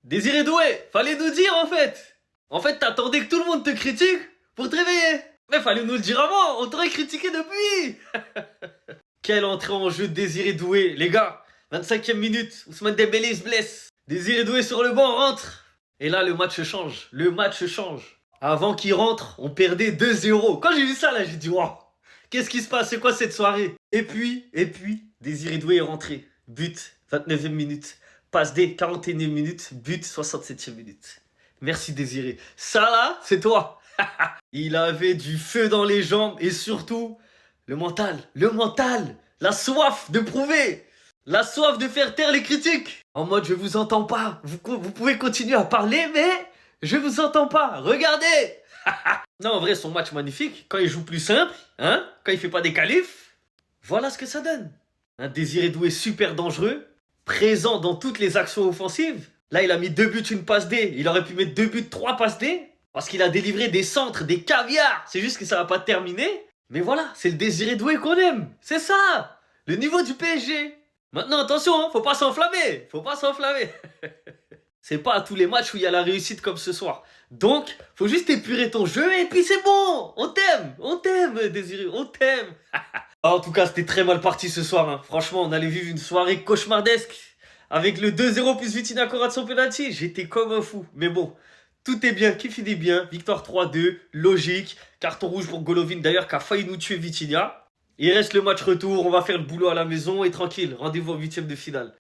Désiré Doué, fallait nous dire en fait. En fait, t'attendais que tout le monde te critique pour te réveiller. Mais fallait nous le dire avant, on t'aurait critiqué depuis. Quelle entrée en jeu de Désiré Doué, les gars. 25e minute, Ousmane Dembélé se blesse. Désiré Doué sur le banc rentre. Et là, le match change. Le match change. Avant qu'il rentre, on perdait 2-0. Quand j'ai vu ça, là, j'ai dit, waouh, qu'est-ce qui se passe? C'est quoi cette soirée? Et puis, Désiré Doué est rentré. But, 29e minute. Passe D, 41e minute. But, 67e minute. Merci Désiré. Ça là, c'est toi. Il avait du feu dans les jambes et surtout, le mental, la soif de prouver, la soif de faire taire les critiques. En mode, je vous entends pas. Vous pouvez continuer à parler, mais je vous entends pas. Regardez. Non, en vrai, son match magnifique. Quand il joue plus simple, hein, quand il fait pas des qualifs, voilà ce que ça donne. Un Désiré Doué super dangereux, présent dans toutes les actions offensives. Là, il a mis 2 buts, une passe D. Il aurait pu mettre 2 buts, 3 passes D. Parce qu'il a délivré des centres, des caviars. C'est juste que ça va pas terminer. Mais voilà, c'est le Désiré Doué qu'on aime. C'est ça, le niveau du PSG. Maintenant, attention, hein, faut pas s'enflammer. Faut pas s'enflammer. C'est pas à tous les matchs où il y a la réussite comme ce soir. Donc, faut juste épurer ton jeu et puis c'est bon. On t'aime, Désiré, on t'aime. En tout cas, c'était très mal parti ce soir. Hein. Franchement, on allait vivre une soirée cauchemardesque. Avec le 2-0 plus Vitinha qui rate son penalty. J'étais comme un fou. Mais bon, tout est bien, qui finit bien. Victoire 3-2, logique. Carton rouge pour Golovin d'ailleurs qui a failli nous tuer Vitinha. Il reste le match retour, on va faire le boulot à la maison et tranquille. Rendez-vous au 8e de finale.